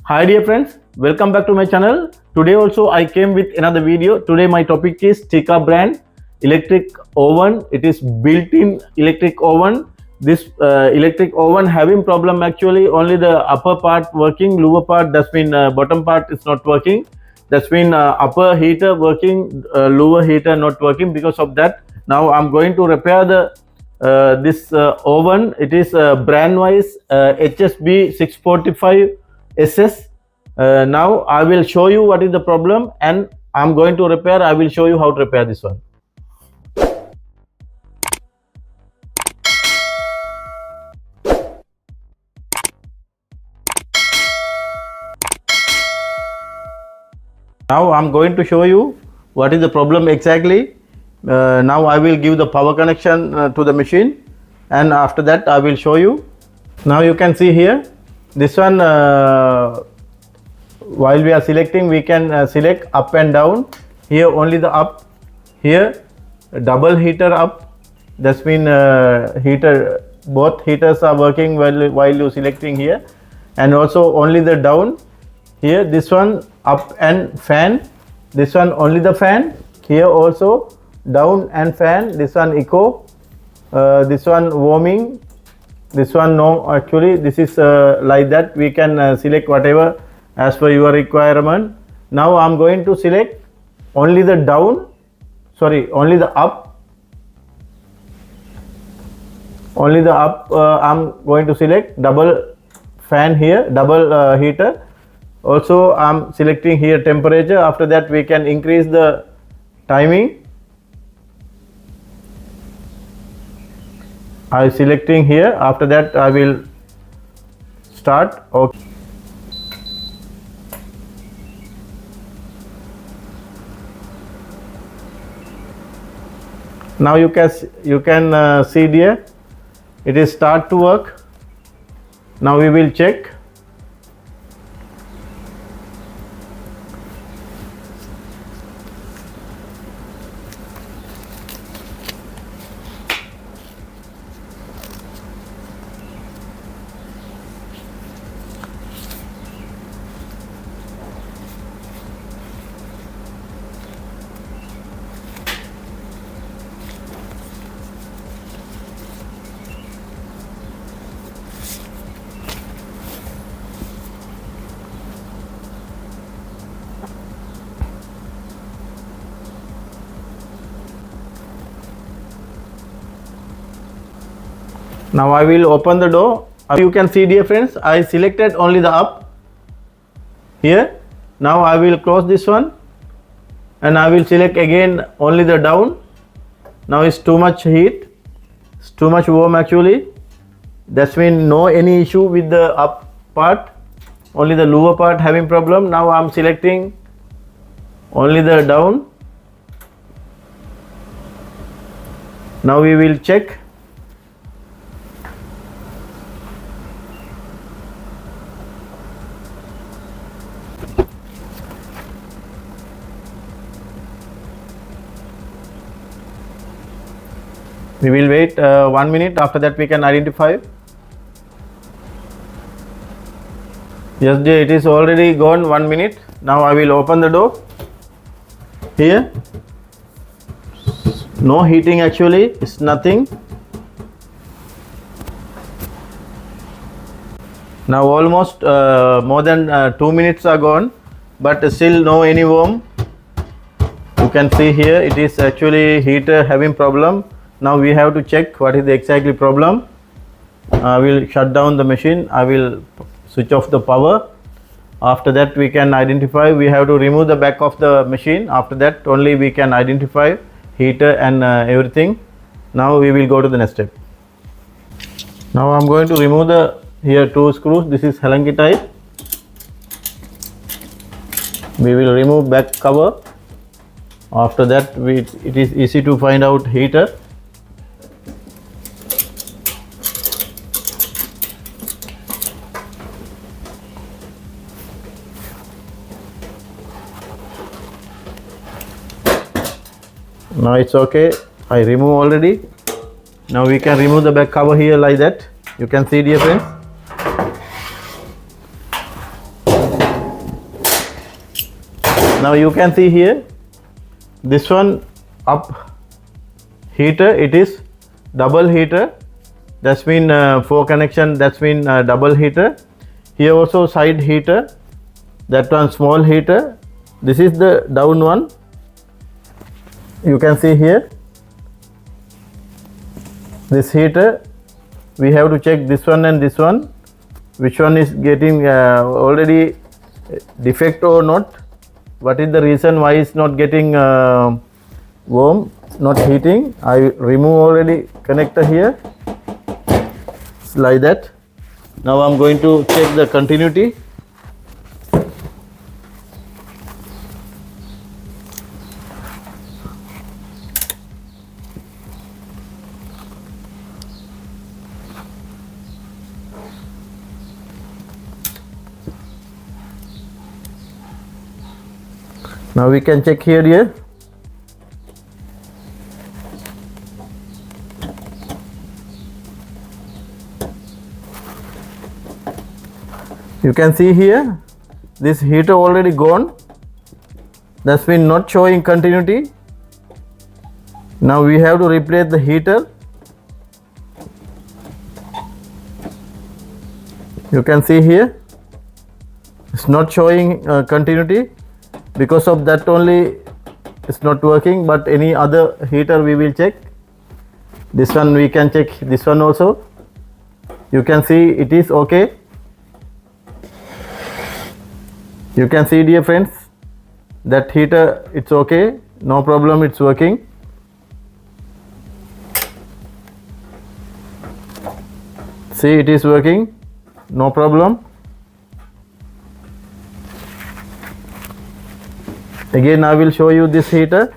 Hi dear friends, welcome back to my channel. Today also I came with another video. Today my topic is Tika brand electric oven. It is built-in electric oven. This electric oven having problem actually only the upper part working, lower part, that's mean bottom part is not working. That's mean upper heater working, lower heater not working. Because of that, now I'm going to repair the this oven. It is brand wise HSB 645SS. Now I will show you what is the problem and I'm going to repair. I will show you how to repair this one. Now I'm going to show you what is the problem exactly. Now I will give the power connection to the machine, and after that I will show you. Now you can see here this one, while we are selecting we can select up and down. Here only the up, here double heater up, that's mean heater, both heaters are working while you selecting here, and also only the down. Here this one up and fan, this one only the fan. Here also down and fan, this one echo, this one warming, this one no. Actually this is like that, we can select whatever as per your requirement. Now I'm going to select only the down, sorry, only the up, only the up. I'm going to select double fan here, double heater. Also I'm selecting here temperature. After that we can increase the timing. I'm selecting here. After that I will start. Okay. Now you can see here it is start to work. Now we will check. Now I will open the door. You can see dear friends, I selected only the up here. Now I will close this one and I will select again only the down. Now it's too much heat, it's too much warm actually. That's mean no any issue with the up part, only the lower part having problem. Now I'm selecting only the down. Now we will check. We will wait 1 minute. After that we can identify. Yes dear, it is already gone 1 minute. Now I will open the door. Here no heating actually, it's nothing. Now almost more than 2 minutes are gone, but still no any warm. You can see here it is actually heater having problem. Now we have to check what is the exactly problem. I will shut down the machine. I will switch off the power. After that we can identify. We have to remove the back of the machine. After that only we can identify heater and everything. Now we will go to the next step. Now I'm going to remove the here 2 screws. This is Halangi type. We will remove back cover. After that it is easy to find out heater. Now it's okay, I remove already. Now we can remove the back cover here like that. You can see dear friends. Now you can see here, this one up heater, it is double heater. That's mean 4 connection, that's mean double heater. Here also side heater, that one small heater. This is the down one. You can see here, this heater, we have to check this one and this one, which one is getting already defect or not. What is the reason why it's not getting warm, not heating? I remove already connector here. It's like that. Now I'm going to check the continuity. Now we can check here. You can see here, this heater already gone. That's been not showing continuity. Now we have to replace the heater. You can see here, it's not showing continuity. Because of that only it's not working, but any other heater we will check. This one we can check, this one also. You can see it is okay. You can see, dear friends, that heater, it's okay, no problem, it's working. See, it is working, no problem. Again I will show you this heater.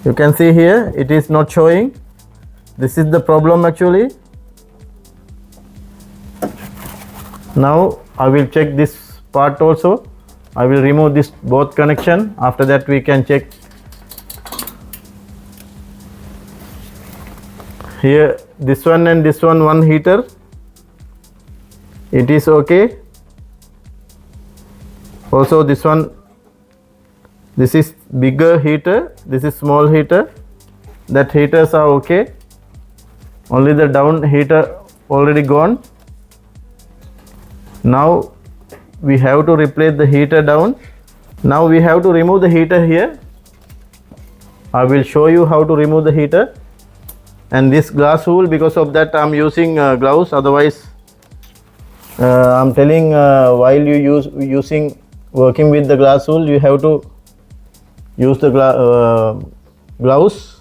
You can see here, it is not showing. This is the problem actually. Now I will check this part also. I will remove this both connection. After that we can check. Here this one and this one heater. It is okay. Also this one, this is bigger heater, this is small heater. That heaters are okay. Only the down heater already gone. Now we have to replace the heater down. Now we have to remove the heater here. I will show you how to remove the heater. And this glass wool, because of that I'm using gloves. Otherwise I'm telling while you working with the glass wool, you have to use the gloves.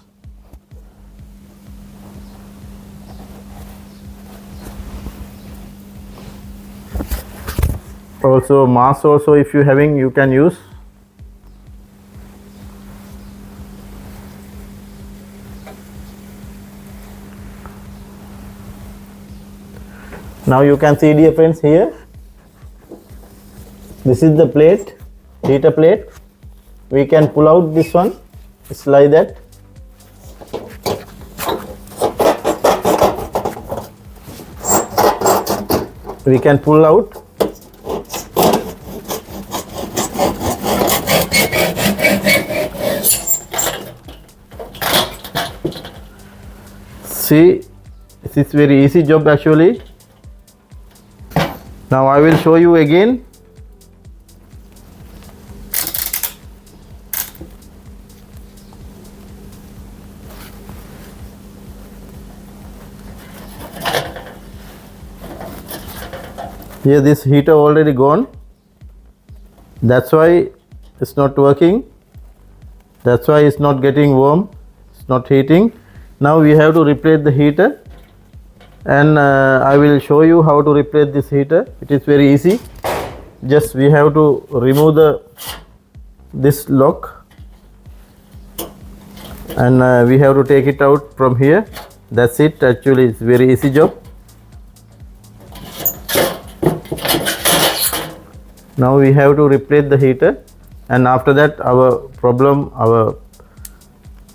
Also mask also, if you having, you can use. Now you can see, dear friends, here, this is the plate, heater plate. We can pull out this one, it's like that. We can pull out. See, this is very easy job actually. Now I will show you again. Here this heater already gone. That's why it's not working. That's why it's not getting warm. It's not heating. Now we have to replace the heater, and I will show you how to replace this heater. It is very easy. Just we have to remove this lock, and we have to take it out from here. That's it. Actually, it's very easy job. Now we have to replace the heater, and after that our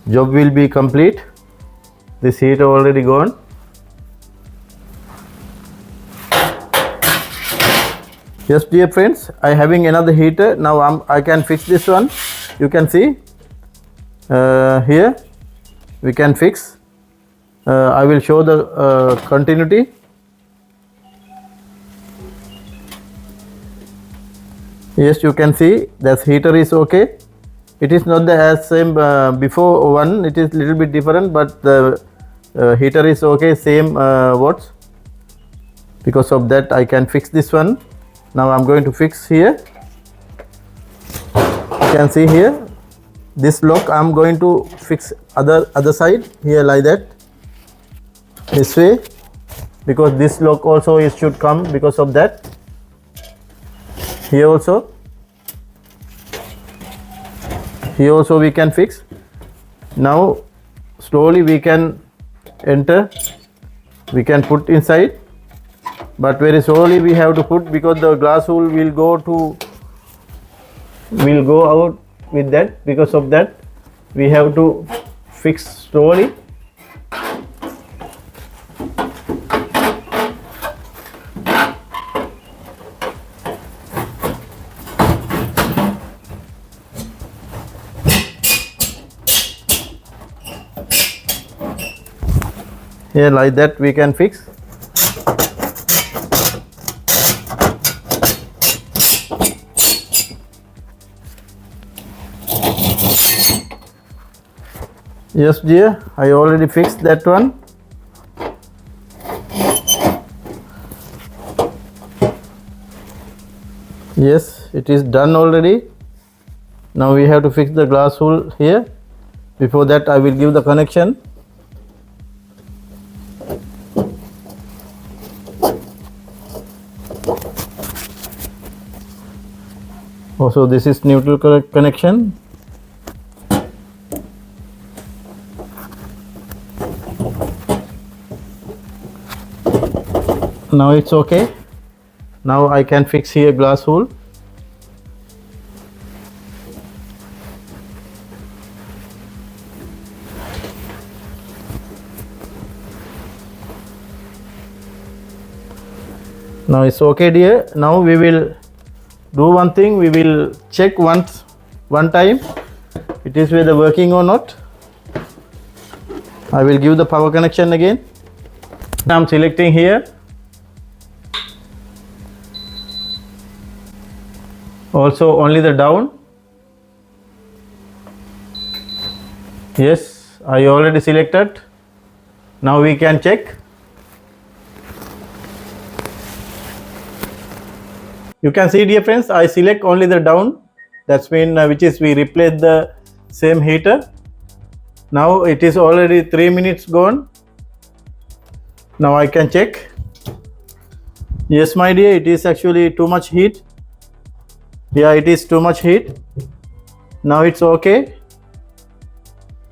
job will be complete. This heater already gone. Yes, dear friends, I having another heater. Now I can fix this one. You can see here we can fix. I will show the continuity. Yes, you can see this heater is okay. It is not the as same before one. It is little bit different, but the heater is okay, same watts. Because of that, I can fix this one. Now I'm going to fix here. You can see here this lock. I'm going to fix other side here like that, this way, because this lock also it should come because of that. Here also we can fix. Now slowly we can enter, we can put inside, but very slowly we have to put, because the glass wool will go out with that. Because of that we have to fix slowly. Here like that we can fix. Yes dear, I already fixed that one. Yes, it is done already. Now we have to fix the glass hole here. Before that I will give the connection. Also this is neutral connection. Now it's okay. Now I can fix here glass hole. Now it's okay dear. Now we will do one thing. We will check one time it is whether working or not. I will give the power connection again. Now I'm selecting here. Also only the down. Yes, I already selected. Now we can check. You can see dear friends, I select only the down. That's mean which is we replace the same heater. Now it is already 3 minutes gone. Now I can check. Yes my dear, it is actually too much heat. Yeah, it is too much heat. Now it's okay.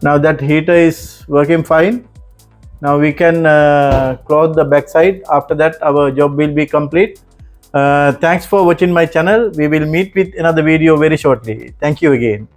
Now that heater is working fine. Now we can close the back side. After that our job will be complete. Thanks for watching my channel. We will meet with another video very shortly. Thank you again.